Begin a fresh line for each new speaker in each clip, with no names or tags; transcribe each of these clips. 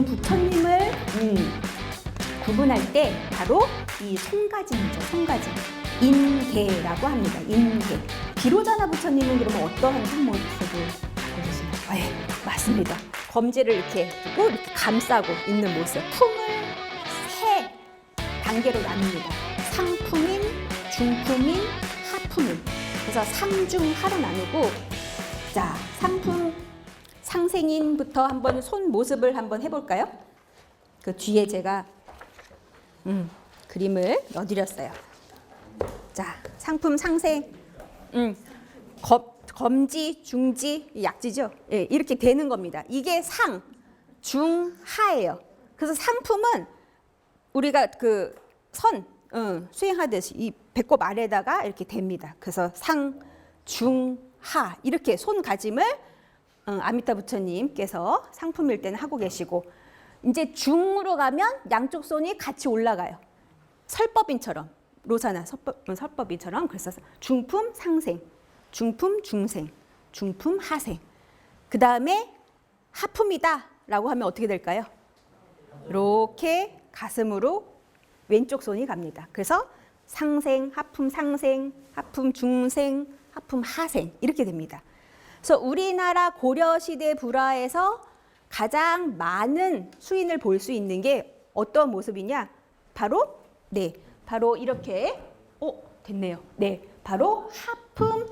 부처님을 구분할 때 바로 이 손가짐이죠. 손가짐. 인계라고 합니다. 인계. 비로자나 부처님은 그러면 어떠한 손모습을 갖고 계시나요? 예, 맞습니다. 검지를 이렇게 두고 이렇게 감싸고 있는 모습. 품을 세 단계로 나눕니다. 상품인, 중품인, 하품인. 그래서 상중하로 나누고, 자, 상품 상생인부터 한번 손 모습을 한번 해볼까요? 그 뒤에 제가 그림을 넣어드렸어요. 자, 상품 상생, 검지, 중지, 약지죠. 예, 이렇게 되는 겁니다. 이게 상, 중, 하예요. 그래서 상품은 우리가 그 선 수행하듯이 이 배꼽 아래다가 이렇게 됩니다. 그래서 상, 중, 하 이렇게 손가짐을 아미타 부처님께서 상품일 때는 하고 계시고, 이제 중으로 가면 양쪽 손이 같이 올라가요. 설법인처럼, 로사나 설법인처럼. 그래서 중품 상생, 중품 중생, 중품 하생. 그 다음에 하품이다 라고 하면 어떻게 될까요? 이렇게 가슴으로 왼쪽 손이 갑니다. 그래서 상생, 하품 상생, 하품 중생, 하품 하생 이렇게 됩니다. 그래서 우리나라 고려시대 불화에서 가장 많은 수인을 볼 수 있는 게 어떤 모습이냐? 바로 바로 이렇게 됐네요. 네, 바로 하품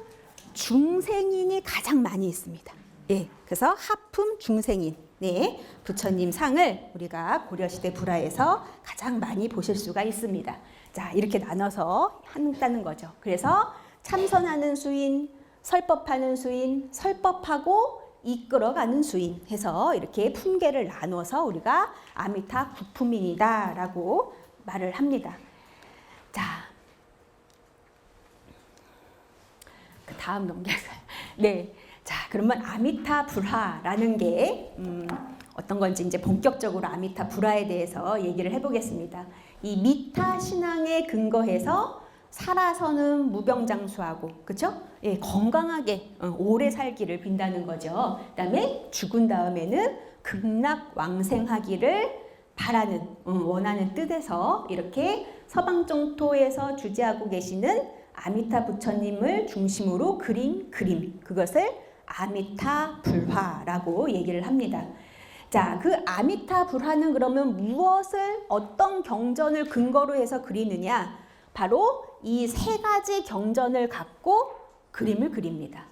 중생인이 가장 많이 있습니다. 예, 그래서 하품 중생인. 네, 부처님 상을 우리가 고려시대 불화에서 가장 많이 보실 수가 있습니다. 자, 이렇게 나눠서 한다는 거죠. 그래서 참선하는 수인, 설법하는 수인, 설법하고 이끌어가는 수인 해서 이렇게 품계를 나눠서 우리가 아미타 구품인이다라고 말을 합니다. 자, 그 다음 넘겨서요. 네. 자, 그러면 아미타 불화라는 게 어떤 건지 이제 본격적으로 아미타 불화에 대해서 얘기를 해보겠습니다. 이 미타 신앙에 근거해서 살아서는 무병장수하고, 그렇죠? 예, 건강하게 오래 살기를 빈다는 거죠. 그다음에 죽은 다음에는 극락왕생하기를 바라는, 원하는 뜻에서 이렇게 서방정토에서 주재하고 계시는 아미타 부처님을 중심으로 그린 그림, 그것을 아미타 불화라고 얘기를 합니다. 자, 그 아미타 불화는 그러면 무엇을, 어떤 경전을 근거로 해서 그리느냐? 바로 이 세 가지 경전을 갖고 그림을 그립니다.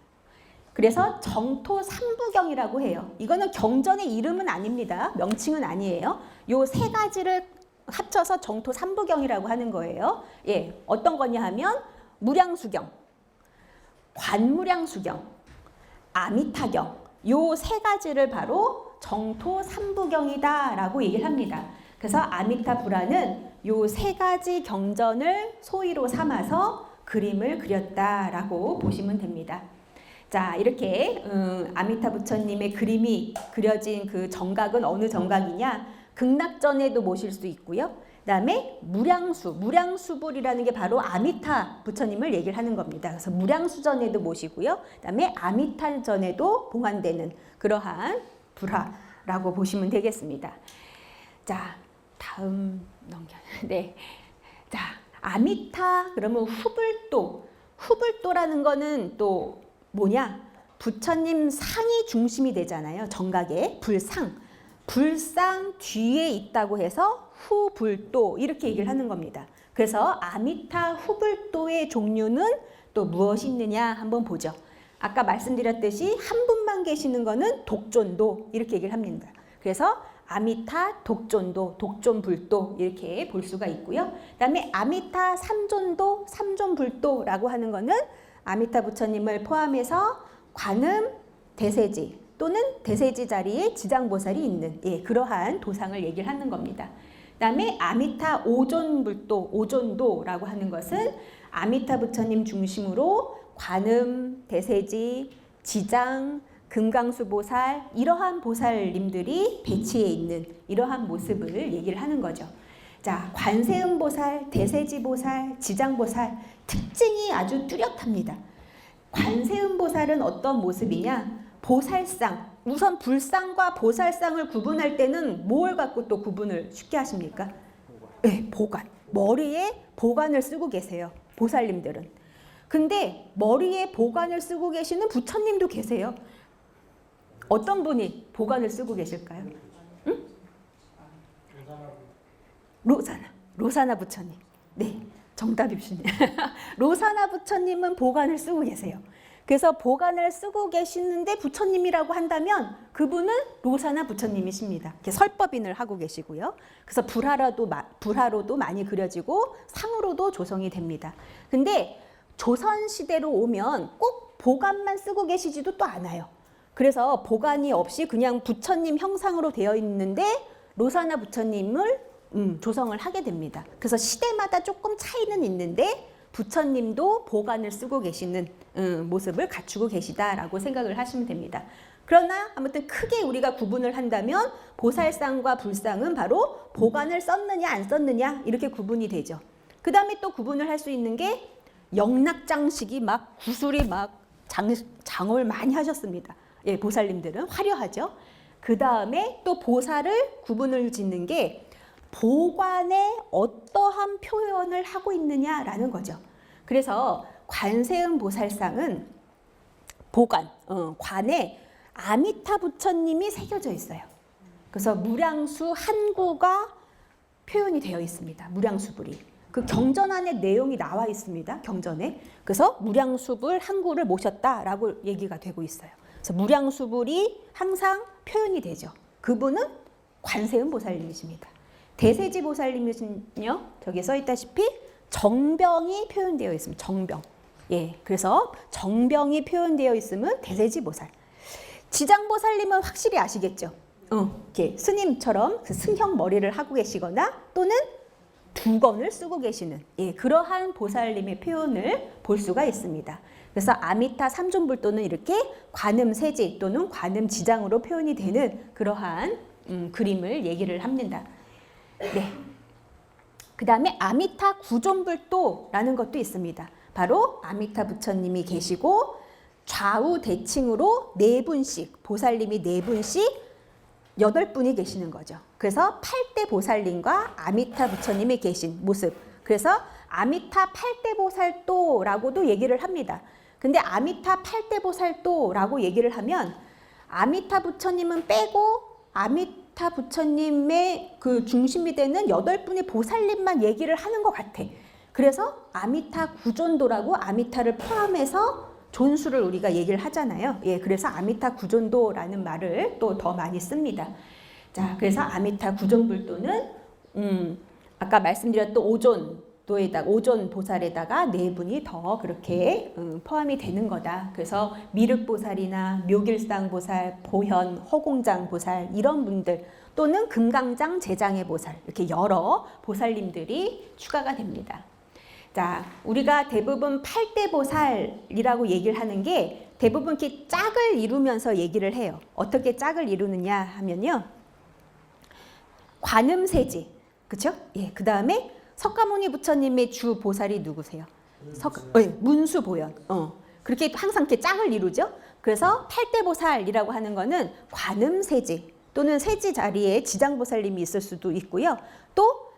그래서 정토 삼부경이라고 해요. 이거는 경전의 이름은 아닙니다. 명칭은 아니에요. 요 세 가지를 합쳐서 정토 삼부경이라고 하는 거예요. 예, 어떤 거냐 하면 무량수경, 관무량수경, 아미타경, 요 세 가지를 바로 정토 삼부경이다라고 얘기를 합니다. 그래서 아미타 불화는 요 세 가지 경전을 소위로 삼아서 그림을 그렸다라고 보시면 됩니다. 자, 이렇게 아미타 부처님의 그림이 그려진 그 정각은 어느 정각이냐? 극락전에도 모실 수 있고요. 그다음에 무량수불이라는 게 바로 아미타 부처님을 얘기를 하는 겁니다. 그래서 무량수전에도 모시고요. 그다음에 아미타전에도 봉안되는 그러한 불화라고 보시면 되겠습니다. 자, 다음 넘겨. 네. 자, 아미타 그러면 후불도라는 거는 또 뭐냐? 부처님 상이 중심이 되잖아요. 정각에 불상 뒤에 있다고 해서 후불도 이렇게 얘기를 하는 겁니다. 그래서 아미타 후불도의 종류는 또 무엇이 있느냐 한번 보죠. 아까 말씀드렸듯이 한 분만 계시는 거는 독존도 이렇게 얘기를 합니다. 그래서 아미타 독존도, 독존불도 이렇게 볼 수가 있고요. 그다음에 아미타 삼존도, 삼존불도라고 하는 거는 아미타 부처님을 포함해서 관음, 대세지 또는 대세지 자리에 지장보살이 있는 그러한 도상을 얘기를 하는 겁니다. 그다음에 아미타 오존불도, 오존도라고 하는 것은 아미타 부처님 중심으로 관음, 대세지, 지장, 금강수보살 이러한 보살님들이 배치해 있는 이러한 모습을 얘기를 하는 거죠. 자, 관세음보살, 대세지보살, 지장보살 특징이 아주 뚜렷합니다. 관세음보살은 어떤 모습이냐? 보살상, 우선 불상과 보살상을 구분할 때는 뭘 갖고 또 구분을 쉽게 하십니까? 네, 보관. 머리에 보관을 쓰고 계세요. 보살님들은. 근데 머리에 보관을 쓰고 계시는 부처님도 계세요. 어떤 분이 보관을 쓰고 계실까요? 응? 로사나 부처님. 네, 정답입니다. 로사나 부처님은 보관을 쓰고 계세요. 그래서 보관을 쓰고 계시는데 부처님이라고 한다면 그분은 로사나 부처님이십니다. 이렇게 설법인을 하고 계시고요. 그래서 불화로도 많이 그려지고 상으로도 조성이 됩니다. 근데 조선시대로 오면 꼭 보관만 쓰고 계시지도 또 않아요. 그래서 보관이 없이 그냥 부처님 형상으로 되어 있는데 로사나 부처님을 조성을 하게 됩니다. 그래서 시대마다 조금 차이는 있는데 부처님도 보관을 쓰고 계시는 모습을 갖추고 계시다라고 생각을 하시면 됩니다. 그러나 아무튼 크게 우리가 구분을 한다면 보살상과 불상은 바로 보관을 썼느냐 안 썼느냐 이렇게 구분이 되죠. 그 다음에 또 구분을 할 수 있는 게 영락장식이 막 구슬이 막 장엄을 많이 하셨습니다. 예, 보살님들은 화려하죠. 그 다음에 또 보살을 구분을 짓는 게 보관에 어떠한 표현을 하고 있느냐라는 거죠. 그래서 관세음 보살상은 보관, 관에 아미타 부처님이 새겨져 있어요. 그래서 무량수 한구가 표현이 되어 있습니다. 무량수불이. 그 경전 안에 내용이 나와 있습니다. 경전에. 그래서 무량수불 한구를 모셨다라고 얘기가 되고 있어요. 그래서 무량수불이 항상 표현이 되죠. 그분은 관세음 보살님이십니다. 대세지 보살님은요, 저기 써 있다시피 정병이 표현되어 있습니다. 정병. 예, 그래서 정병이 표현되어 있으면 대세지 보살. 지장 보살님은 확실히 아시겠죠? 이렇게 스님처럼 승형 머리를 하고 계시거나 또는 두건을 쓰고 계시는 그러한 보살님의 표현을 볼 수가 있습니다. 그래서 아미타 삼존불도는 이렇게 관음세지 또는 관음지장으로 표현이 되는 그러한 그림을 얘기를 합니다. 네. 그 다음에 아미타 구존불도라는 것도 있습니다. 바로 아미타 부처님이 계시고 좌우 대칭으로 4분씩 보살님이 4분씩 8분이 계시는 거죠. 그래서 8대 보살님과 아미타 부처님이 계신 모습. 그래서 아미타 8대 보살도라고도 얘기를 합니다. 근데 아미타 8대 보살도라고 얘기를 하면 아미타 부처님은 빼고 아미타 부처님의 그 중심이 되는 8분의 보살님만 얘기를 하는 것 같아. 그래서 아미타 구존도라고 아미타를 포함해서 존수를 우리가 얘기를 하잖아요. 예, 그래서 아미타 구존도라는 말을 또 더 많이 씁니다. 자, 그래서 아미타 구존불도는 아까 말씀드렸던 오존도에다가 오존 보살에다가 4분이 더 그렇게 포함이 되는 거다. 그래서 미륵보살이나 묘길상 보살, 보현, 허공장 보살 이런 분들 또는 금강장 제장의 보살 이렇게 여러 보살님들이 추가가 됩니다. 자, 우리가 대부분 8대 보살이라고 얘기를 하는 게 대부분 이렇게 짝을 이루면서 얘기를 해요. 어떻게 짝을 이루느냐 하면요. 관음세지, 그렇죠? 예, 그 다음에 석가모니 부처님의 주 보살이 누구세요? 문수보현. 그렇게 항상 이렇게 짝을 이루죠. 그래서 8대 보살이라고 하는 거는 관음세지 또는 세지 자리에 지장보살님이 있을 수도 있고요. 또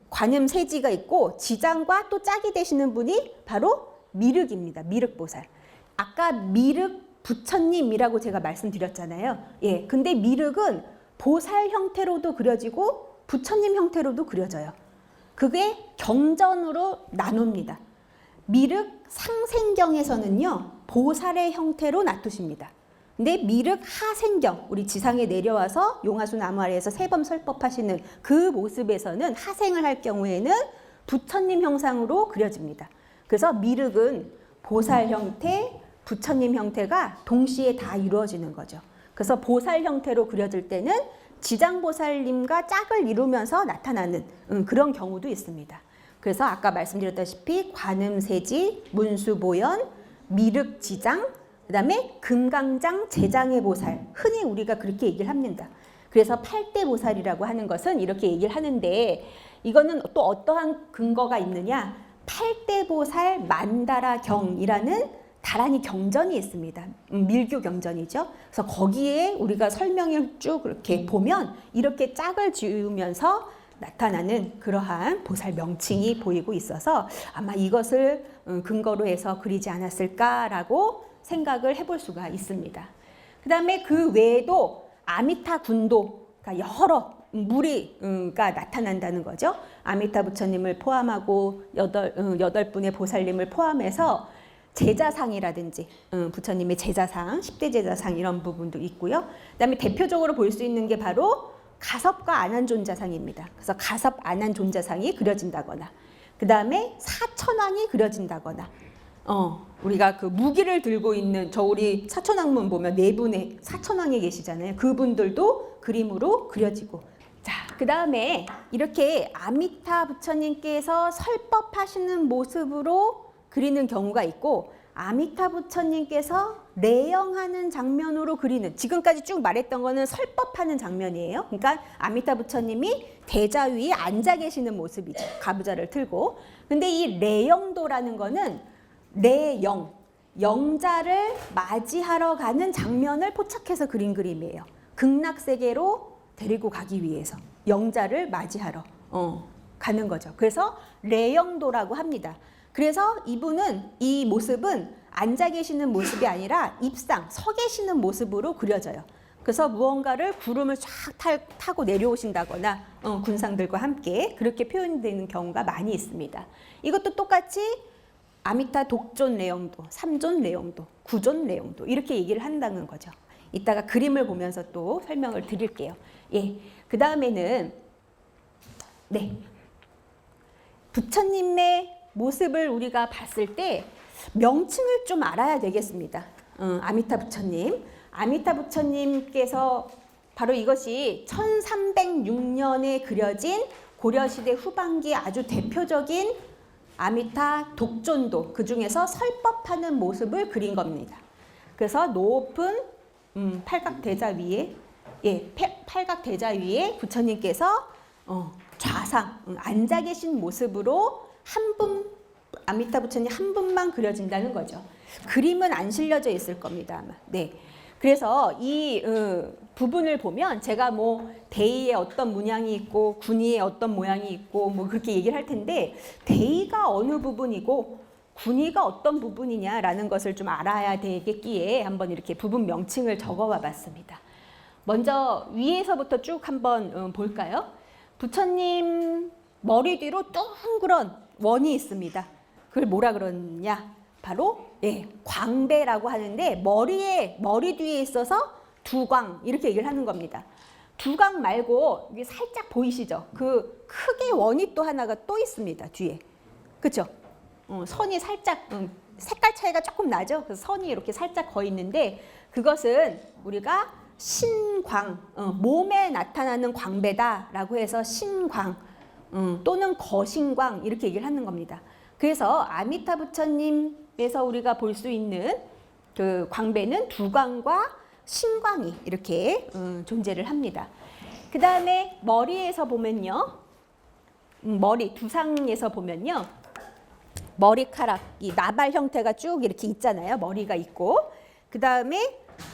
관음세지가 있고 지장과 또 짝이 되시는 분이 바로 미륵입니다. 미륵보살. 아까 미륵 부처님이라고 제가 말씀드렸잖아요. 예, 근데 미륵은 보살 형태로도 그려지고 부처님 형태로도 그려져요. 그게 경전으로 나눕니다. 미륵 상생경에서는요, 보살의 형태로 놔두십니다. 근데 미륵 하생경, 우리 지상에 내려와서 용화수 나무 아래에서 세범 설법하시는 그 모습에서는 하생을 할 경우에는 부처님 형상으로 그려집니다. 그래서 미륵은 보살 형태, 부처님 형태가 동시에 다 이루어지는 거죠. 그래서 보살 형태로 그려질 때는 지장보살님과 짝을 이루면서 나타나는 그런 경우도 있습니다. 그래서 아까 말씀드렸다시피 관음세지, 문수보현, 미륵지장, 그 다음에 금강장 제장의 보살, 흔히 우리가 그렇게 얘기를 합니다. 그래서 8대 보살이라고 하는 것은 이렇게 얘기를 하는데 이거는 또 어떠한 근거가 있느냐? 8대 보살 만다라경이라는 다란이 경전이 있습니다. 밀교 경전이죠. 그래서 거기에 우리가 설명을 쭉 이렇게 보면 이렇게 짝을 지으면서 나타나는 그러한 보살 명칭이 보이고 있어서 아마 이것을 근거로 해서 그리지 않았을까라고 생각을 해볼 수가 있습니다. 그 다음에 그 외에도 아미타 군도, 그러니까 여러 무리가 나타난다는 거죠. 아미타 부처님을 포함하고 여덟 분의 보살님을 포함해서 제자상이라든지 부처님의 제자상, 10대 제자상 이런 부분도 있고요. 그 다음에 대표적으로 볼 수 있는 게 바로 가섭과 안한존자상입니다. 그래서 가섭, 안한존자상이 그려진다거나 그 다음에 사천왕이 그려진다거나 우리가 그 무기를 들고 있는 우리 사천왕문 보면 네 분의 사천왕이 계시잖아요. 그분들도 그림으로 그려지고 자, 그 다음에 이렇게 아미타 부처님께서 설법하시는 모습으로 그리는 경우가 있고 아미타 부처님께서 레영하는 장면으로 그리는 지금까지 쭉 말했던 거는 설법하는 장면이에요. 그러니까 아미타 부처님이 대자 위에 앉아 계시는 모습이죠. 가부좌를 틀고. 근데 이 레영도라는 거는 레영, 영자를 맞이하러 가는 장면을 포착해서 그린 그림이에요. 극락세계로 데리고 가기 위해서 영자를 맞이하러 가는 거죠. 그래서 레영도라고 합니다. 그래서 이분은 이 모습은 앉아 계시는 모습이 아니라 입상, 서 계시는 모습으로 그려져요. 그래서 무언가를 구름을 쫙 타고 내려오신다거나 군상들과 함께 그렇게 표현되는 경우가 많이 있습니다. 이것도 똑같이 아미타 독존 레영도, 삼존 레영도, 구존 레영도 이렇게 얘기를 한다는 거죠. 이따가 그림을 보면서 또 설명을 드릴게요. 예, 그 다음에는 부처님의 모습을 우리가 봤을 때 명칭을 좀 알아야 되겠습니다. 아미타 부처님. 아미타 부처님께서 바로 이것이 1306년에 그려진 고려시대 후반기 아주 대표적인 아미타 독존도, 그 중에서 설법하는 모습을 그린 겁니다. 그래서 높은 팔각대자 위에, 팔각대자 위에 부처님께서 좌상, 앉아 계신 모습으로 아미타 부처님 한 분만 그려진다는 거죠. 그림은 안 실려져 있을 겁니다, 아마. 네. 그래서 이 부분을 보면 제가 뭐 대의에 어떤 문양이 있고 군의에 어떤 모양이 있고 뭐 그렇게 얘기를 할 텐데 대의가 어느 부분이고 군의가 어떤 부분이냐라는 것을 좀 알아야 되겠기에 한번 이렇게 부분 명칭을 적어와 봤습니다. 먼저 위에서부터 쭉 한번 볼까요? 부처님 머리 뒤로 둥그런 원이 있습니다. 그걸 뭐라 그러냐? 바로 광배라고 하는데 머리 뒤에 있어서 두광 이렇게 얘기를 하는 겁니다. 두광 말고 이게 살짝 보이시죠? 그 크게 원이 또 하나가 또 있습니다. 뒤에. 그렇죠? 선이 살짝 색깔 차이가 조금 나죠? 그래서 선이 이렇게 살짝 거 있는데 그것은 우리가 신광, 몸에 나타나는 광배다라고 해서 신광 또는 거신광 이렇게 얘기를 하는 겁니다. 그래서 아미타 부처님에서 우리가 볼 수 있는 그 광배는 두광과 신광이 이렇게 존재를 합니다. 그 다음에 머리에서 보면요, 머리 두상에서 보면요, 머리카락이 나발 형태가 쭉 이렇게 있잖아요. 머리가 있고 그 다음에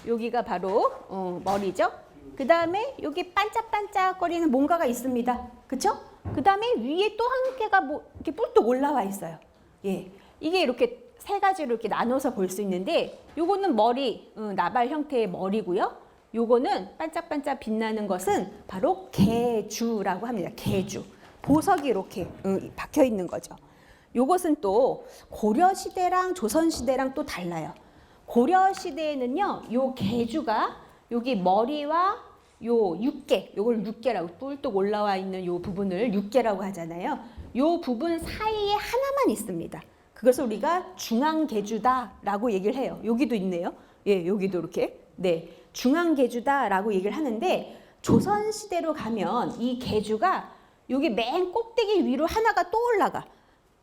여기가 바로 머리죠. 그 다음에 여기 반짝반짝거리는 뭔가가 있습니다. 그렇죠? 그 다음에 위에 또 한 개가 뭐 이렇게 뿔뚝 올라와 있어요. 예, 이게 이렇게 세 가지로 이렇게 나눠서 볼 수 있는데, 요거는 머리, 나발 형태의 머리고요. 요거는 반짝반짝 빛나는 것은 바로 개주라고 합니다. 개주, 보석이 이렇게 박혀 있는 거죠. 요것은 또 고려 시대랑 조선 시대랑 또 달라요. 고려 시대에는요, 요 개주가 여기 머리와 요 육계, 요걸 육계라고, 뿔뚝 올라와 있는 요 부분을 육계라고 하잖아요. 요 부분 사이에 하나만 있습니다. 그것을 우리가 중앙계주다라고 얘기를 해요. 여기도 있네요. 예, 여기도 이렇게. 네, 중앙계주다라고 얘기를 하는데, 조선 시대로 가면 이 계주가 여기 맨 꼭대기 위로 하나가 또 올라가.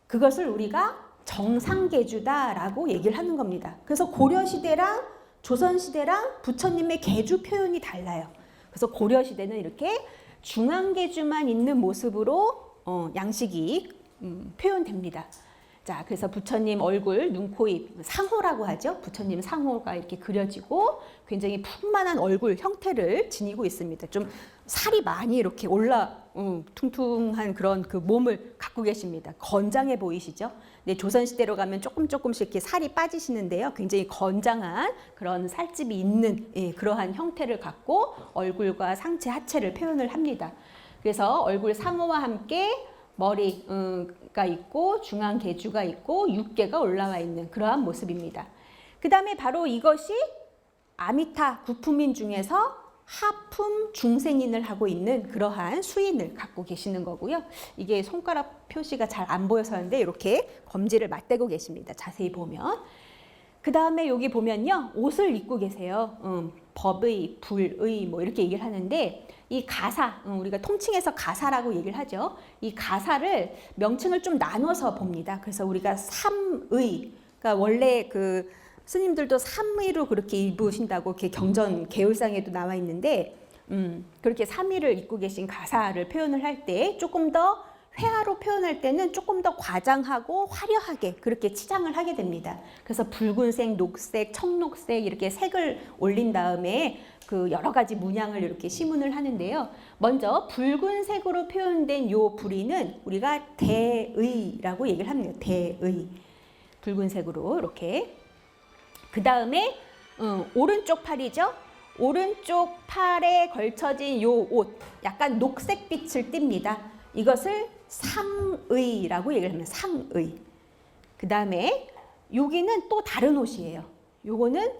그것을 우리가 정상계주다라고 얘기를 하는 겁니다. 그래서 고려 시대랑 조선 시대랑 부처님의 계주 표현이 달라요. 그래서 고려 시대는 이렇게 중앙계주만 있는 모습으로 양식이 표현됩니다. 자, 그래서 부처님 얼굴, 눈, 코, 입, 상호라고 하죠. 부처님 상호가 이렇게 그려지고 굉장히 풍만한 얼굴 형태를 지니고 있습니다. 좀 살이 많이 이렇게 퉁퉁한 그런 그 몸을 갖고 계십니다. 건장해 보이시죠? 네, 조선시대로 가면 조금씩 이렇게 살이 빠지시는데요. 굉장히 건장한 그런 살집이 있는 그러한 형태를 갖고 얼굴과 상체, 하체를 표현을 합니다. 그래서 얼굴 상호와 함께 머리가 있고 중앙 계주가 있고 육계가 올라와 있는 그러한 모습입니다. 그 다음에 바로 이것이 아미타 구품인 중에서 하품 중생인을 하고 있는 그러한 수인을 갖고 계시는 거고요. 이게 손가락 표시가 잘 안 보여서인데 이렇게 검지를 맞대고 계십니다. 자세히 보면. 그 다음에 여기 보면요. 옷을 입고 계세요. 법의, 불의 뭐 이렇게 얘기를 하는데 이 가사, 우리가 통칭해서 가사라고 얘기를 하죠. 이 가사를 명칭을 좀 나눠서 봅니다. 그래서 우리가 삼의, 그러니까 원래 그 스님들도 삼의로 그렇게 입으신다고 이렇게 경전 계율상에도 나와 있는데 그렇게 삼의를 입고 계신 가사를 표현을 할 때 조금 더 회화로 표현할 때는 조금 더 과장하고 화려하게 그렇게 치장을 하게 됩니다. 그래서 붉은색, 녹색, 청록색 이렇게 색을 올린 다음에 그 여러 가지 문양을 이렇게 시문을 하는데요. 먼저 붉은색으로 표현된 요 부리는 우리가 대의라고 얘기를 합니다. 대의. 붉은색으로 이렇게. 그 다음에 오른쪽 팔이죠. 오른쪽 팔에 걸쳐진 요 옷, 약간 녹색빛을 띱니다. 이것을 상의라고 얘기를 합니다. 상의. 그 다음에 여기는 또 다른 옷이에요. 요거는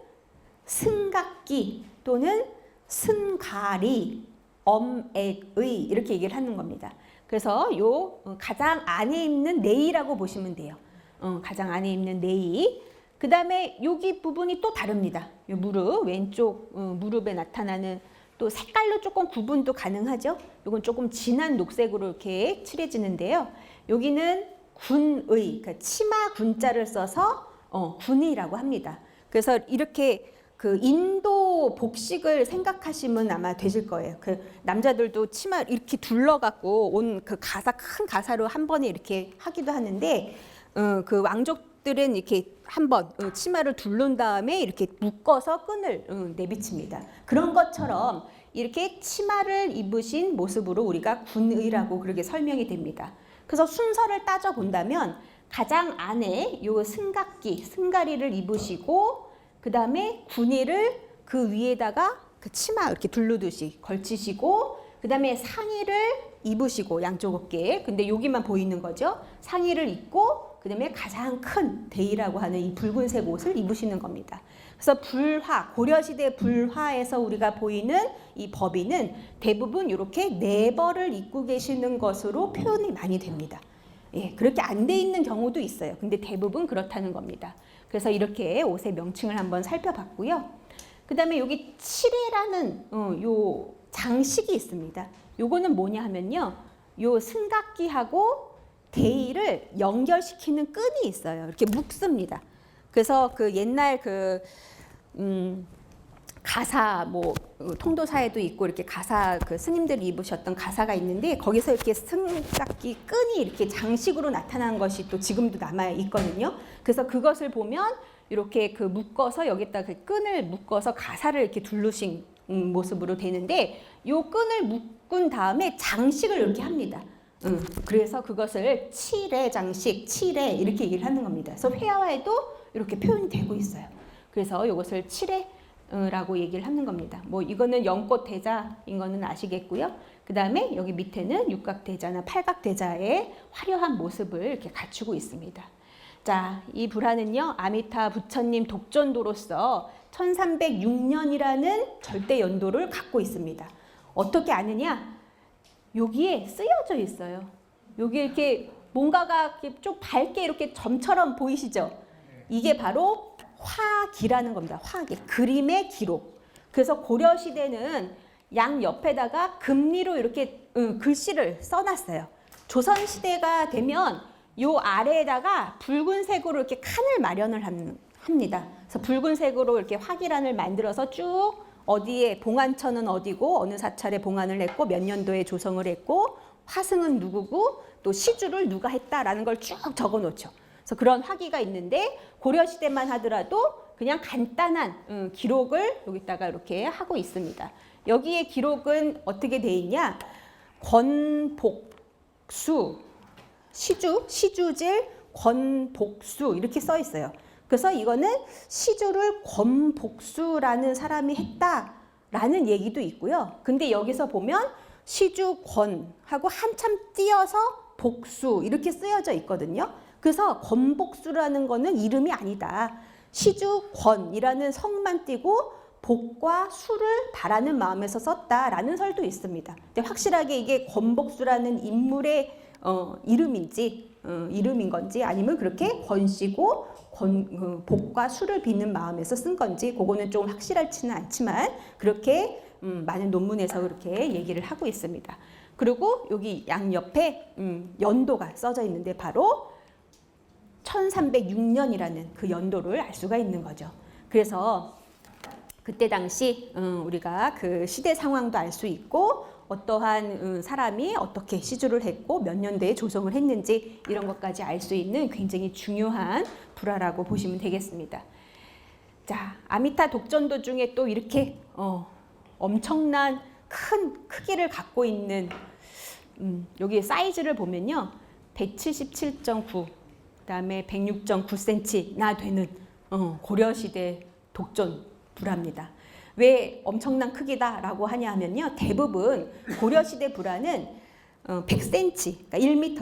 승각기 또는 승가리, 엄액의 이렇게 얘기를 하는 겁니다. 그래서 요 가장 안에 입는 네이라고 보시면 돼요. 가장 안에 입는 네이. 그 다음에 여기 부분이 또 다릅니다. 요 무릎, 왼쪽 무릎에 나타나는 또 색깔로 조금 구분도 가능하죠. 이건 조금 진한 녹색으로 이렇게 칠해지는데요. 여기는 군의, 그러니까 치마 군자를 써서 군의라고 합니다. 그래서 이렇게 그 인도 복식을 생각하시면 아마 되실 거예요. 그 남자들도 치마 이렇게 둘러갖고 온 그 가사, 큰 가사로 한 번에 이렇게 하기도 하는데 그 왕족들은 이렇게 한번 치마를 둘른 다음에 이렇게 묶어서 끈을 내비칩니다. 그런 것처럼 이렇게 치마를 입으신 모습으로 우리가 군의라고 그렇게 설명이 됩니다. 그래서 순서를 따져 본다면 가장 안에 요 승각기, 승가리를 입으시고 그 다음에 군의를 그 위에다가 그 치마 이렇게 둘르듯이 걸치시고 그 다음에 상의를 입으시고 양쪽 어깨에 근데 여기만 보이는 거죠. 상의를 입고 그 다음에 가장 큰 대의라고 하는 이 붉은색 옷을 입으시는 겁니다. 그래서 불화, 고려시대 불화에서 우리가 보이는 이 법인은 대부분 이렇게 네 벌을 입고 계시는 것으로 표현이 많이 됩니다. 예, 그렇게 안 돼 있는 경우도 있어요. 근데 대부분 그렇다는 겁니다. 그래서 이렇게 옷의 명칭을 한번 살펴봤고요. 그 다음에 여기 칠해라는 요 장식이 있습니다. 요거는 뭐냐 하면요. 요 승각기하고 대의를 연결시키는 끈이 있어요. 이렇게 묶습니다. 그래서 그 옛날 그 가사 뭐 통도사에도 있고 이렇게 가사 그 스님들이 입으셨던 가사가 있는데 거기서 이렇게 승각기 끈이 이렇게 장식으로 나타난 것이 또 지금도 남아 있거든요. 그래서 그것을 보면 이렇게 그 묶어서 여기다 그 끈을 묶어서 가사를 이렇게 둘르신 모습으로 되는데 요 끈을 묶은 다음에 장식을 이렇게 합니다. 그래서 그것을 칠해 장식, 칠해 이렇게 얘기를 하는 겁니다. 그래서 회화에도 이렇게 표현이 되고 있어요. 그래서 이것을 칠해라고 얘기를 하는 겁니다. 뭐 이거는 연꽃 대자인 거는 아시겠고요. 그 다음에 여기 밑에는 육각 대자나 팔각 대자의 화려한 모습을 이렇게 갖추고 있습니다. 자, 이 불화는요 아미타 부처님 독전도로서 1306년이라는 절대 연도를 갖고 있습니다. 어떻게 아느냐? 여기에 쓰여져 있어요. 여기 이렇게 뭔가가 이렇게 좀 밝게 이렇게 점처럼 보이시죠? 이게 바로 화기라는 겁니다. 화기, 그림의 기록. 그래서 고려시대는 양 옆에다가 금리로 이렇게 글씨를 써놨어요. 조선시대가 되면 요 아래에다가 붉은색으로 이렇게 칸을 마련을 합니다. 그래서 붉은색으로 이렇게 화기란을 만들어서 쭉 어디에 봉안처는 어디고 어느 사찰에 봉안을 했고 몇 년도에 조성을 했고 화승은 누구고 또 시주를 누가 했다라는 걸 쭉 적어 놓죠. 그래서 그런 화기가 있는데 고려시대만 하더라도 그냥 간단한 기록을 여기다가 이렇게 하고 있습니다. 여기에 기록은 어떻게 돼 있냐? 권복수, 시주질 권복수 이렇게 써 있어요. 그래서 이거는 시주를 권복수라는 사람이 했다라는 얘기도 있고요. 근데 여기서 보면 시주권하고 한참 띄어서 복수 이렇게 쓰여져 있거든요. 그래서 권복수라는 거는 이름이 아니다. 시주권이라는 성만 띄고 복과 수를 바라는 마음에서 썼다라는 설도 있습니다. 근데 확실하게 이게 권복수라는 인물의 이름인지 이름인 건지 아니면 그렇게 권씨고 복과 수를 빚는 마음에서 쓴 건지 그거는 좀 확실하지는 않지만 그렇게 많은 논문에서 그렇게 얘기를 하고 있습니다. 그리고 여기 양옆에 연도가 써져 있는데 바로 1306년이라는 그 연도를 알 수가 있는 거죠. 그래서 그때 당시 우리가 그 시대 상황도 알 수 있고 어떠한 사람이 어떻게 시주를 했고 몇 년대에 조성을 했는지 이런 것까지 알 수 있는 굉장히 중요한 불화라고 보시면 되겠습니다. 자, 아미타 독전도 중에 또 이렇게 엄청난 큰 크기를 갖고 있는 여기 사이즈를 보면요. 177.9 그다음에 106.9cm나 되는 고려시대 독전 불화입니다. 왜 엄청난 크기다라고 하냐 하면요. 대부분 고려시대 불화는 100cm, 그러니까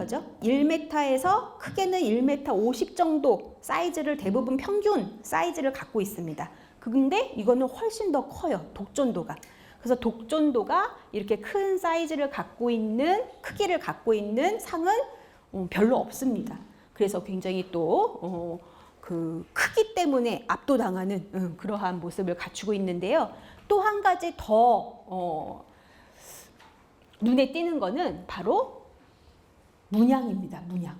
1m죠. 1m에서 크게는 1m 50 정도 사이즈를 대부분 평균 사이즈를 갖고 있습니다. 근데 이거는 훨씬 더 커요. 독전도가. 그래서 독전도가 이렇게 큰 사이즈를 갖고 있는 크기를 갖고 있는 상은 별로 없습니다. 그래서 굉장히 또 그 크기 때문에 압도당하는 그러한 모습을 갖추고 있는데요. 또 한 가지 더 눈에 띄는 거는 바로 문양입니다. 문양.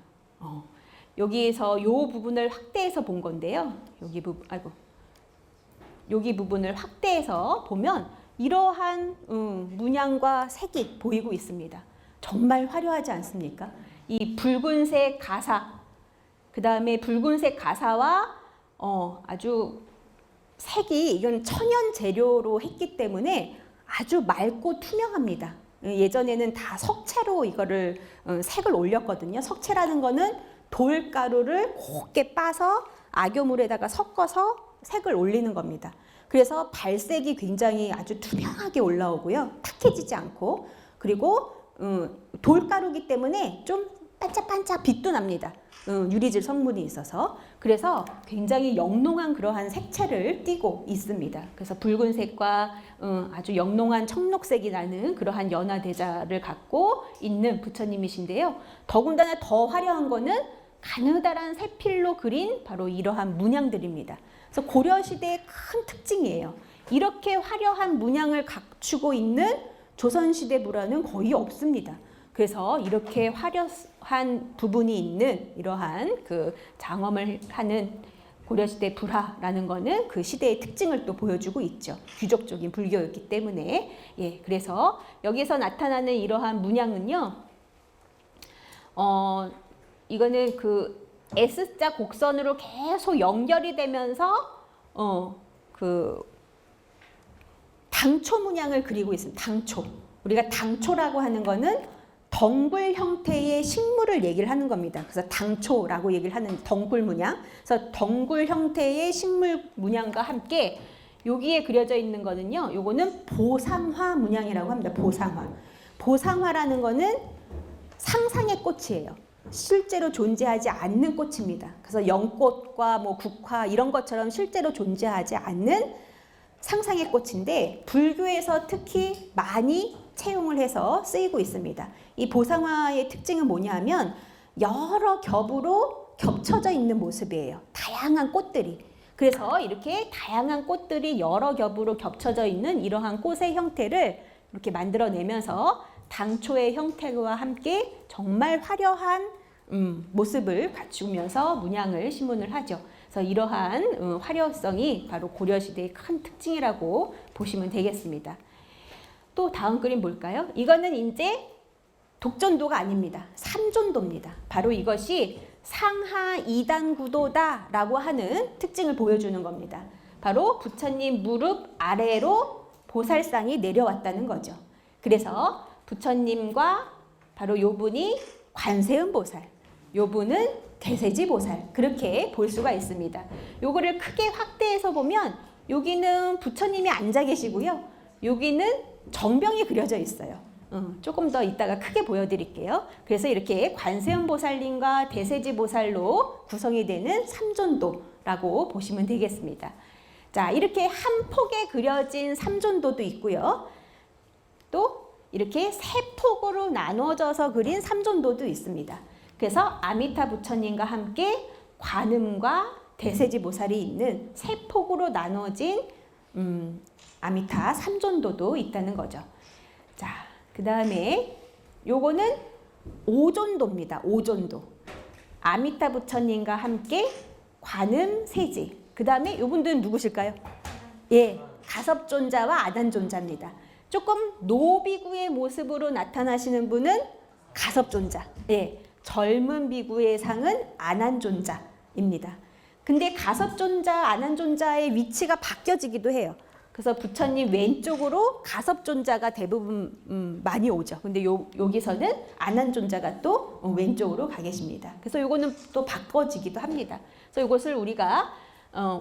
여기에서 요 부분을 확대해서 본 건데요. 여기 부분을 확대해서 보면 이러한 문양과 색이 보이고 있습니다. 정말 화려하지 않습니까? 이 붉은색 가사, 그 다음에 붉은색 가사와 아주 색이 이건 천연 재료로 했기 때문에 아주 맑고 투명합니다. 예전에는 다 석채로 이거를 색을 올렸거든요. 석채라는 거는 돌가루를 곱게 빠서 악효물에다가 섞어서 색을 올리는 겁니다. 그래서 발색이 굉장히 아주 투명하게 올라오고요. 탁해지지 않고 그리고 돌가루기 때문에 좀 반짝반짝 빛도 납니다. 유리질 성분이 있어서 그래서 굉장히 영롱한 그러한 색채를 띠고 있습니다. 그래서 붉은색과 아주 영롱한 청록색이 나는 그러한 연화대자를 갖고 있는 부처님이신데요. 더군다나 더 화려한 거는 가느다란 세필로 그린 바로 이러한 문양들입니다. 그래서 고려시대의 큰 특징이에요. 이렇게 화려한 문양을 갖추고 있는 조선시대 불화는 거의 없습니다. 그래서 이렇게 화려한 부분이 있는 이러한 그 장엄을 하는 고려시대 불화라는 거는 그 시대의 특징을 또 보여주고 있죠. 귀족적인 불교였기 때문에. 예, 그래서 여기서 나타나는 이러한 문양은요. 이거는 그 S자 곡선으로 계속 연결이 되면서 그 당초 문양을 그리고 있습니다. 당초. 우리가 당초라고 하는 거는 덩굴 형태의 식물을 얘기를 하는 겁니다. 그래서 당초라고 얘기를 하는 덩굴 문양. 그래서 덩굴 형태의 식물 문양과 함께 여기에 그려져 있는 거는요. 요거는 보상화 문양이라고 합니다. 보상화. 보상화라는 거는 상상의 꽃이에요. 실제로 존재하지 않는 꽃입니다. 그래서 연꽃과 뭐 국화 이런 것처럼 실제로 존재하지 않는 상상의 꽃인데 불교에서 특히 많이 채용을 해서 쓰이고 있습니다. 이 보상화의 특징은 뭐냐면 여러 겹으로 겹쳐져 있는 모습이에요. 다양한 꽃들이. 그래서 이렇게 다양한 꽃들이 여러 겹으로 겹쳐져 있는 이러한 꽃의 형태를 이렇게 만들어내면서 당초의 형태와 함께 정말 화려한 모습을 갖추면서 문양을 심문을 하죠. 그래서 이러한 화려성이 바로 고려시대의 큰 특징이라고 보시면 되겠습니다. 또 다음 그림 볼까요? 이거는 이제 독전도가 아닙니다. 삼전도입니다. 바로 이것이 상하 2단 구도다라고 하는 특징을 보여주는 겁니다. 바로 부처님 무릎 아래로 보살상이 내려왔다는 거죠. 그래서 부처님과 바로 요 분이 관세음 보살, 요 분은 대세지 보살, 그렇게 볼 수가 있습니다. 요거를 크게 확대해서 보면 여기는 부처님이 앉아 계시고요. 여기는 정병이 그려져 있어요. 조금 더 이따가 크게 보여드릴게요. 그래서 이렇게 관세음 보살님과 대세지 보살로 구성이 되는 삼존도라고 보시면 되겠습니다. 자, 이렇게 한 폭에 그려진 삼존도도 있고요. 또 이렇게 세 폭으로 나눠져서 그린 삼존도도 있습니다. 그래서 아미타 부처님과 함께 관음과 대세지 보살이 있는 세 폭으로 나눠진 아미타 삼존도도 있다는 거죠. 자, 그 다음에 요거는 오존도입니다. 오존도. 아미타 부처님과 함께 관음 세지. 그 다음에 이분들은 누구실까요? 예, 가섭존자와 아단존자입니다. 조금 노비구의 모습으로 나타나시는 분은 가섭존자. 예, 젊은 비구의 상은 아난존자입니다. 근데 가섭존자, 아난존자의 위치가 바뀌어지기도 해요. 그래서 부처님 왼쪽으로 가섭존자가 대부분 많이 오죠. 근데 여기서는 아난존자가 또 왼쪽으로 가 계십니다. 그래서 요거는 또 바꿔지기도 합니다. 그래서 이것을 우리가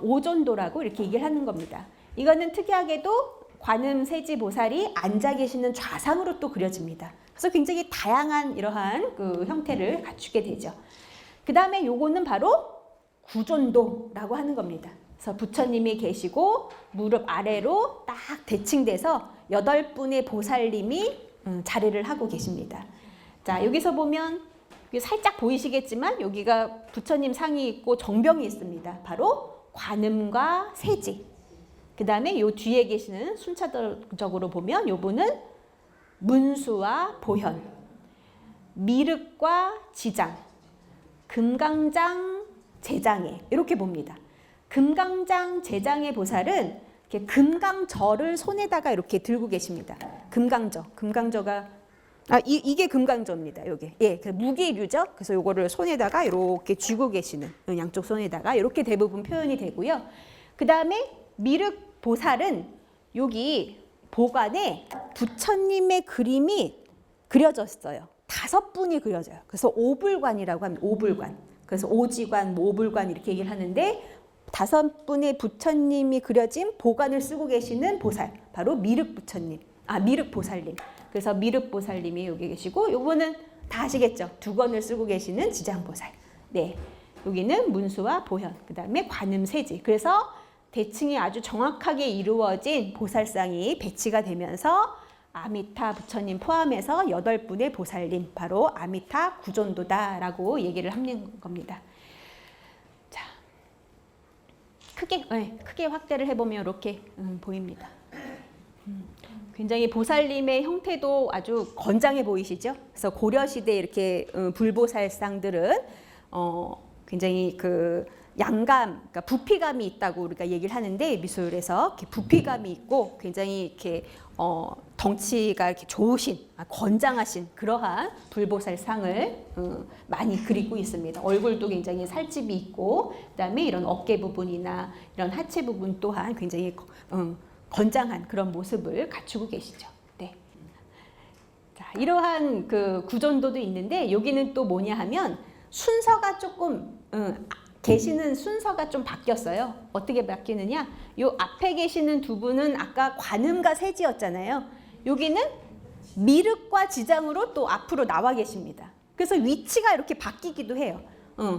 오존도라고 이렇게 얘기를 하는 겁니다. 이거는 특이하게도 관음 세지 보살이 앉아 계시는 좌상으로 또 그려집니다. 그래서 굉장히 다양한 이러한 그 형태를 갖추게 되죠. 그 다음에 요거는 바로 구존도라고 하는 겁니다. 그래서 부처님이 계시고 무릎 아래로 딱 대칭돼서 8분의 보살님이 자리를 하고 계십니다. 자, 여기서 보면 살짝 보이시겠지만 여기가 부처님 상이 있고 정병이 있습니다. 바로 관음과 세지. 그 다음에 요 뒤에 계시는 순차적으로 보면 요 분은 문수와 보현, 미륵과 지장, 금강장, 제장애 이렇게 봅니다. 금강장, 제장애 보살은 이렇게 금강저를 손에다가 이렇게 들고 계십니다. 금강저가 이게 금강저입니다. 요게 그 무기류죠. 그래서 요거를 손에다가 이렇게 쥐고 계시는 양쪽 손에다가 이렇게 대부분 표현이 되고요. 그 다음에 미륵 보살은 여기 보관에 부처님의 그림이 그려졌어요. 5분이 그려져요. 그래서 오불관이라고 합니다. 오불관. 그래서 오지관, 오불관 이렇게 얘기를 하는데 5분의 부처님이 그려진 보관을 쓰고 계시는 보살, 바로 미륵 부처님, 미륵 보살님. 그래서 미륵 보살님이 여기 계시고, 요거는 다 아시겠죠? 2권을 쓰고 계시는 지장보살. 네, 여기는 문수와 보현, 그 다음에 관음세지. 그래서 대칭이 아주 정확하게 이루어진 보살상이 배치가 되면서 아미타 부처님 포함해서 8분의 보살님, 바로 아미타 구존도다라고 얘기를 하는 겁니다. 자, 크게 확대를 해보면 이렇게 보입니다. 굉장히 보살님의 형태도 아주 건장해 보이시죠? 그래서 고려시대 이렇게 불보살상들은 굉장히 그 양감, 그러니까 부피감이 있다고 우리가 얘기를 하는데, 미술에서 이렇게 부피감이 있고 굉장히 이렇게 덩치가 이렇게 좋으신, 건장하신 그러한 불보살상을 많이 그리고 있습니다. 얼굴도 굉장히 살집이 있고, 그다음에 이런 어깨 부분이나 이런 하체 부분 또한 굉장히 건장한 그런 모습을 갖추고 계시죠. 네. 자, 이러한 그 구존도도 있는데, 여기는 또 뭐냐 하면 순서가 조금 계시는 순서가 좀 바뀌었어요. 어떻게 바뀌느냐? 요 앞에 계시는 2분은 아까 관음과 세지였잖아요. 여기는 미륵과 지장으로 또 앞으로 나와 계십니다. 그래서 위치가 이렇게 바뀌기도 해요.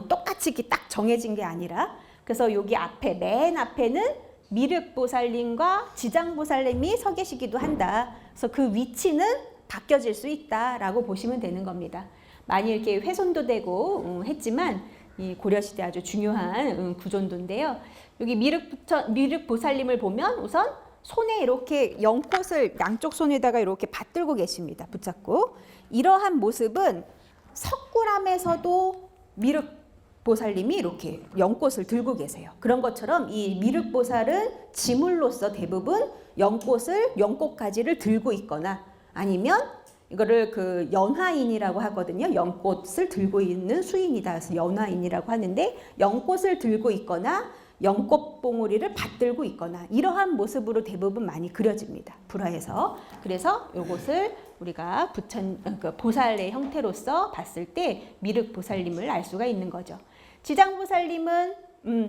똑같이 이렇게 딱 정해진 게 아니라. 그래서 여기 앞에, 맨 앞에는 미륵 보살님과 지장 보살님이 서 계시기도 한다. 그래서 그 위치는 바뀌어질 수 있다라고 보시면 되는 겁니다. 많이 이렇게 훼손도 되고 했지만 이 고려시대 아주 중요한 구존도인데요. 여기 미륵 보살님을 보면 우선 손에 이렇게 연꽃을 양쪽 손에다가 이렇게 받들고 계십니다. 붙잡고. 이러한 모습은 석굴암에서도 미륵 보살님이 이렇게 연꽃을 들고 계세요. 그런 것처럼 이 미륵 보살은 지물로서 대부분 연꽃가지를 들고 있거나 아니면 이거를 그 연화인이라고 하거든요. 연꽃을 들고 있는 수인이다. 그래서 연화인이라고 하는데 연꽃을 들고 있거나 연꽃 봉오리를 받들고 있거나 이러한 모습으로 대부분 많이 그려집니다. 불화에서. 그래서 이것을 우리가 보살의 형태로서 봤을 때 미륵보살님을 알 수가 있는 거죠. 지장보살님은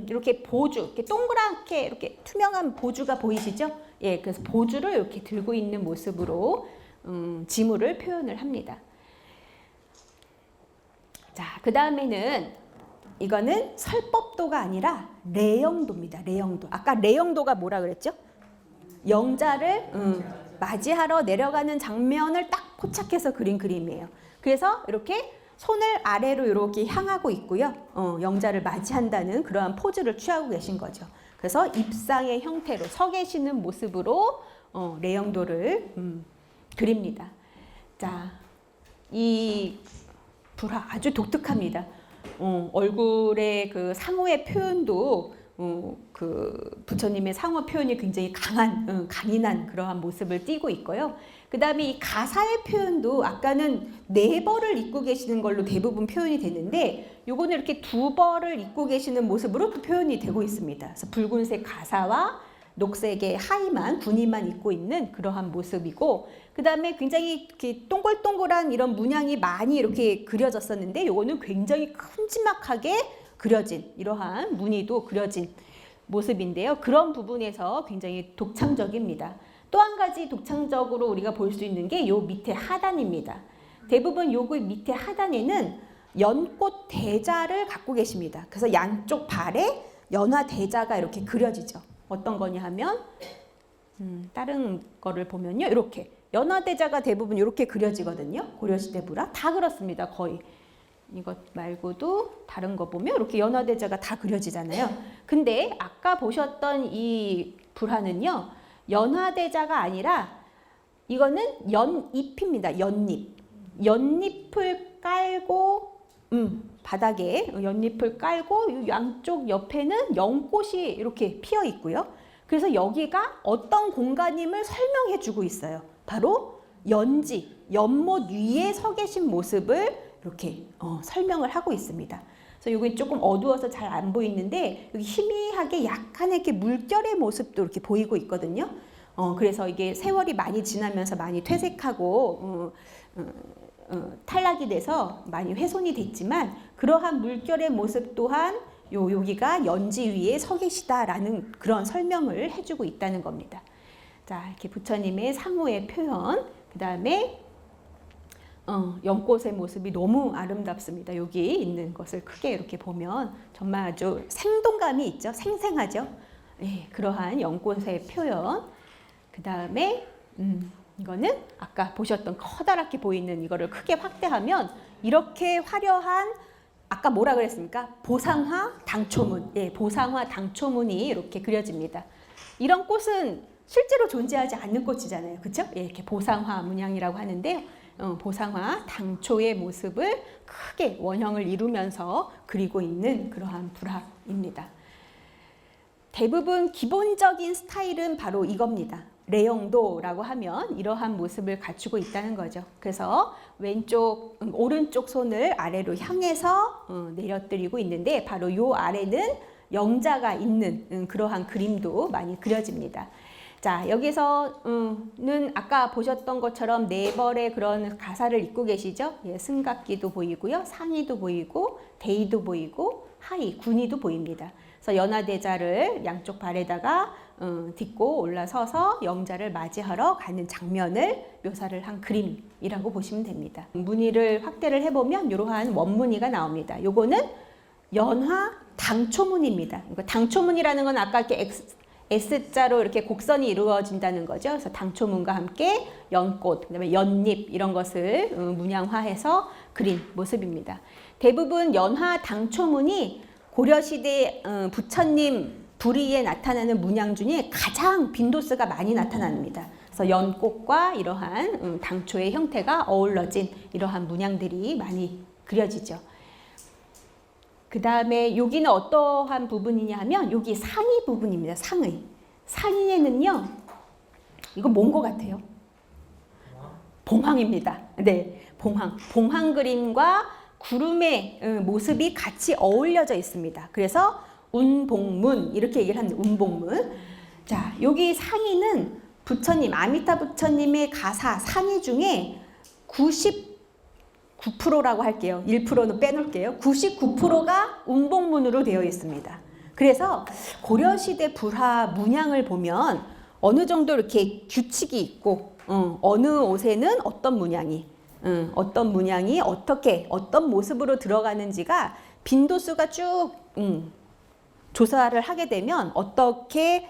이렇게 보주, 이렇게 동그랗게 이렇게 투명한 보주가 보이시죠? 예, 그래서 보주를 이렇게 들고 있는 모습으로 지무를 표현을 합니다. 자, 그 다음에는 이거는 설법도가 아니라 레영도입니다. 레영도. 아까 레영도가 뭐라 그랬죠? 영자를 맞이하러 내려가는 장면을 딱 포착해서 그린 그림이에요. 그래서 이렇게 손을 아래로 이렇게 향하고 있고요. 영자를 맞이한다는 그러한 포즈를 취하고 계신 거죠. 그래서 입상의 형태로 서 계시는 모습으로 레영도를 그립니다. 자, 이 불화 아주 독특합니다. 얼굴의 그 상호의 표현도 그 부처님의 상호 표현이 굉장히 강인한 그러한 모습을 띠고 있고요. 그 다음에 이 가사의 표현도 아까는 4벌을 입고 계시는 걸로 대부분 표현이 되는데 요거는 이렇게 2벌을 입고 계시는 모습으로 표현이 되고 있습니다. 그래서 붉은색 가사와 녹색의 하의만, 군의만 입고 있는 그러한 모습이고 그 다음에 굉장히 이렇게 동글동글한 이런 문양이 많이 이렇게 그려졌었는데 요거는 굉장히 큼지막하게 그려진 이러한 무늬도 그려진 모습인데요. 그런 부분에서 굉장히 독창적입니다. 또 한 가지 독창적으로 우리가 볼 수 있는 게 요 밑에 하단입니다. 대부분 요거 밑에 하단에는 연꽃 대자를 갖고 계십니다. 그래서 양쪽 발에 연화 대자가 이렇게 그려지죠. 어떤 거냐 하면 다른 거를 보면요. 이렇게 연화 대자가 대부분 이렇게 그려지거든요. 고려시대 불화 다 그렇습니다. 거의. 이것 말고도 다른 거 보면 이렇게 연화 대자가 다 그려지잖아요. 근데 아까 보셨던 이 불화는요. 연화 대자가 아니라 이거는 연잎입니다. 연잎. 연잎을 깔고 바닥에 연잎을 깔고 양쪽 옆에는 연꽃이 이렇게 피어 있고요. 그래서 여기가 어떤 공간임을 설명해 주고 있어요. 바로 연지, 연못 위에 서 계신 모습을 이렇게 설명을 하고 있습니다. 그래서 여기 조금 어두워서 잘 안 보이는데 여기 희미하게 약간의 이렇게 물결의 모습도 이렇게 보이고 있거든요. 그래서 이게 세월이 많이 지나면서 많이 퇴색하고 탈락이 돼서 많이 훼손이 됐지만 그러한 물결의 모습 또한 여기가 연지 위에 서 계시다라는 그런 설명을 해주고 있다는 겁니다. 자, 이렇게 부처님의 상호의 표현, 그 다음에 연꽃의 모습이 너무 아름답습니다. 여기 있는 것을 크게 이렇게 보면 정말 아주 생동감이 있죠. 생생하죠. 예, 그러한 연꽃의 표현. 그 다음에 이거는 아까 보셨던 커다랗게 보이는 이거를 크게 확대하면 이렇게 화려한 아까 뭐라 그랬습니까? 보상화 당초문. 예, 보상화 당초문이 이렇게 그려집니다. 이런 꽃은 실제로 존재하지 않는 꽃이잖아요. 그렇죠? 예, 이렇게 보상화 문양이라고 하는데요. 보상화 당초의 모습을 크게 원형을 이루면서 그리고 있는 그러한 불화입니다. 대부분 기본적인 스타일은 바로 이겁니다. 레영도라고 하면 이러한 모습을 갖추고 있다는 거죠. 그래서 오른쪽 손을 아래로 향해서 내려드리고 있는데 바로 요 아래는 영자가 있는 그러한 그림도 많이 그려집니다. 자, 여기서는 아까 보셨던 것처럼 4벌의 그런 가사를 입고 계시죠? 예, 승각기도 보이고요. 상의도 보이고 대의도 보이고 하의, 군의도 보입니다. 그래서 연화대자를 양쪽 발에다가 딛고 올라서서 영자를 맞이하러 가는 장면을 묘사를 한 그림이라고 보시면 됩니다. 무늬를 확대를 해보면 이러한 원무늬가 나옵니다. 요거는 연화 당초문입니다. 당초문이라는 건 아까 이렇게 S자로 이렇게 곡선이 이루어진다는 거죠. 그래서 당초문과 함께 연꽃, 그다음에 연잎 이런 것을 문양화해서 그린 모습입니다. 대부분 연화 당초문이 고려시대 부처님 불의에 나타나는 문양 중에 가장 빈도수가 많이 나타납니다. 그래서 연꽃과 이러한 당초의 형태가 어우러진 이러한 문양들이 많이 그려지죠. 그 다음에 여기는 어떠한 부분이냐 하면 여기 상의 부분입니다. 상의. 상의에는요. 이거 뭔 것 같아요? 봉황입니다. 네, 봉황 그림과 구름의 모습이 같이 어울려져 있습니다. 그래서 운봉문 이렇게 얘기를 합니다. 운봉문. 자, 여기 상의는 부처님, 아미타 부처님의 가사 상의 중에 99%라고 할게요. 1%는 빼놓을게요. 99%가 운봉문으로 되어 있습니다. 그래서 고려시대 불화 문양을 보면 어느 정도 이렇게 규칙이 있고 어느 옷에는 어떤 문양이 어떻게 어떤 모습으로 들어가는지가 빈도수가 쭉 조사를 하게 되면 어떻게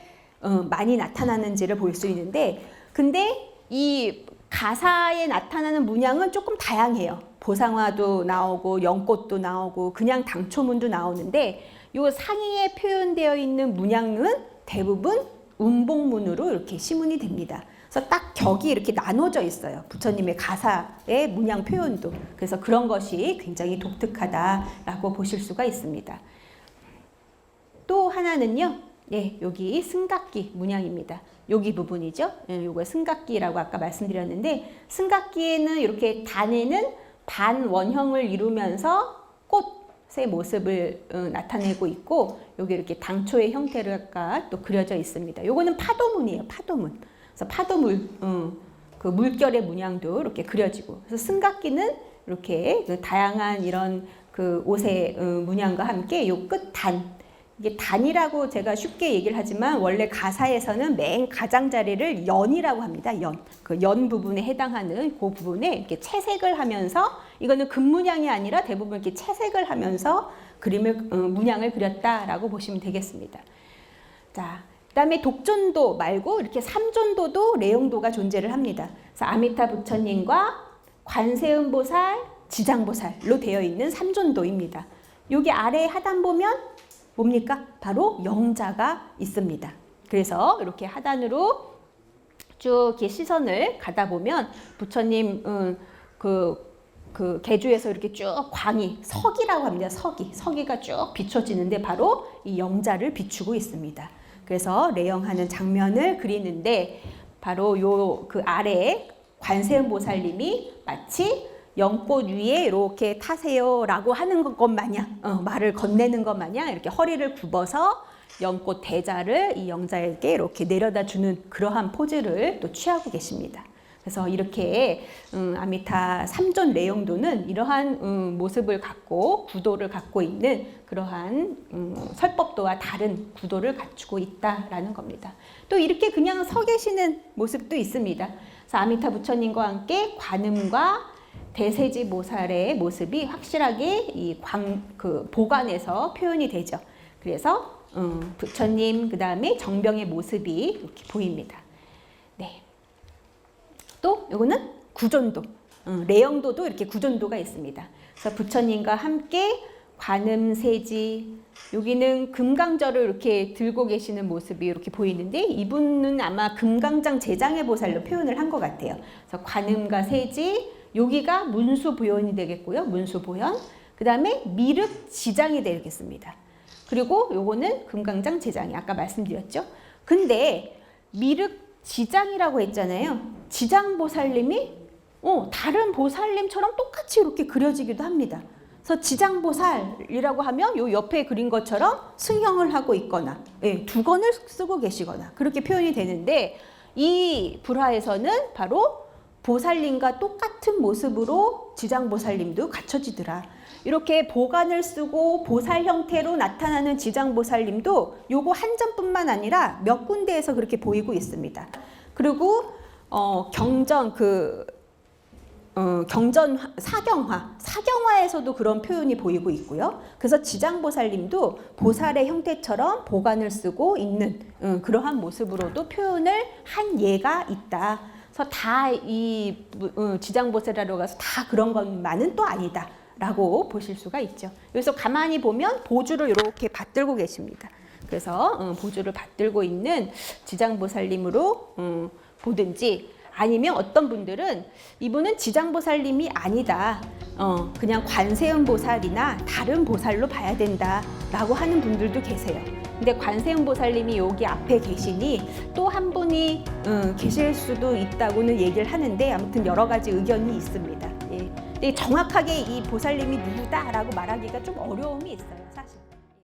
많이 나타나는지를 볼 수 있는데, 근데 이 가사에 나타나는 문양은 조금 다양해요. 보상화도 나오고 연꽃도 나오고 그냥 당초문도 나오는데, 요 상의에 표현되어 있는 문양은 대부분 운봉문으로 이렇게 시문이 됩니다. 그래서 딱 격이 이렇게 나눠져 있어요. 부처님의 가사의 문양 표현도. 그래서 그런 것이 굉장히 독특하다라고 보실 수가 있습니다. 또 하나는요, 예, 여기 승각기 문양입니다. 여기 부분이죠. 예, 요거 승각기라고 아까 말씀드렸는데, 승각기에는 이렇게 단에는 반원형을 이루면서 꽃의 모습을 나타내고 있고, 여기 이렇게 당초의 형태가 또 그려져 있습니다. 요거는 파도문이에요. 파도문. 그래서 파도물, 그 물결의 문양도 이렇게 그려지고, 그래서 승각기는 이렇게 그 다양한 이런 그 옷의 문양과 함께 요 끝 단, 이게 단이라고 제가 쉽게 얘기를 하지만 원래 가사에서는 맨 가장자리를 연이라고 합니다. 연. 그 연 부분에 해당하는 그 부분에 이렇게 채색을 하면서, 이거는 금문양이 아니라 대부분 이렇게 채색을 하면서 그림을 문양을 그렸다라고 보시면 되겠습니다. 자, 그다음에 독존도 말고 이렇게 삼존도도 레용도가 존재를 합니다. 그래서 아미타 부처님과 관세음보살, 지장보살로 되어 있는 삼존도입니다. 여기 아래 하단 보면 뭡니까? 바로 영자가 있습니다. 그래서 이렇게 하단으로 쭉 이렇게 시선을 가다 보면 부처님 그 계주에서 이렇게 쭉 광이, 석이라고 합니다. 석이가 쭉 비춰지는데 바로 이 영자를 비추고 있습니다. 그래서 레영하는 장면을 그리는데, 바로 요 그 아래에 관세음보살님이 마치 연꽃 위에 이렇게 타세요라고 하는 것 마냥, 말을 건네는 것 마냥 이렇게 허리를 굽어서 연꽃 대자를 이 영자에게 이렇게 내려다 주는 그러한 포즈를 또 취하고 계십니다. 그래서 이렇게 아미타 삼존 레용도는 이러한 모습을 갖고 구도를 갖고 있는 그러한 설법도와 다른 구도를 갖추고 있다라는 겁니다. 또 이렇게 그냥 서 계시는 모습도 있습니다. 그래서 아미타 부처님과 함께 관음과 대세지 보살의 모습이 확실하게 이 보관에서 표현이 되죠. 그래서 부처님 그 다음에 정병의 모습이 이렇게 보입니다. 네. 또 이거는 구존도, 레영도도 이렇게 구존도가 있습니다. 그래서 부처님과 함께 관음세지, 여기는 금강절을 이렇게 들고 계시는 모습이 이렇게 보이는데, 이분은 아마 금강장 제장의 보살로 표현을 한 것 같아요. 그래서 관음과 세지, 여기가 문수보현이 되겠고요. 문수보현. 그 다음에 미륵지장이 되겠습니다. 그리고 요거는 금강장 제장이 아까 말씀드렸죠. 근데 미륵지장이라고 했잖아요. 지장보살님이 다른 보살님처럼 똑같이 이렇게 그려지기도 합니다. 그래서 지장보살이라고 하면 요 옆에 그린 것처럼 승형을 하고 있거나, 예, 두건을 쓰고 계시거나 그렇게 표현이 되는데, 이 불화에서는 바로 보살님과 똑같은 모습으로 지장보살님도 갖춰지더라. 이렇게 보관을 쓰고 보살 형태로 나타나는 지장보살님도 요거 한 점뿐만 아니라 몇 군데에서 그렇게 보이고 있습니다. 그리고 경전 사경화에서도 그런 표현이 보이고 있고요. 그래서 지장보살님도 보살의 형태처럼 보관을 쓰고 있는 그러한 모습으로도 표현을 한 예가 있다. 그래서 다 이 지장보살이라고 가서 다 그런 것만은 또 아니다라고 보실 수가 있죠. 여기서 가만히 보면 보주를 이렇게 받들고 계십니다. 그래서 보주를 받들고 있는 지장보살님으로 보든지, 아니면 어떤 분들은 이분은 지장보살님이 아니다, 그냥 관세음보살이나 다른 보살로 봐야 된다라고 하는 분들도 계세요. 근데 관세음 보살님이 여기 앞에 계시니 또 한 분이 계실 수도 있다고는 얘기를 하는데 아무튼 여러 가지 의견이 있습니다. 예. 근데 정확하게 이 보살님이 누구다라고 말하기가 좀 어려움이 있어요, 사실.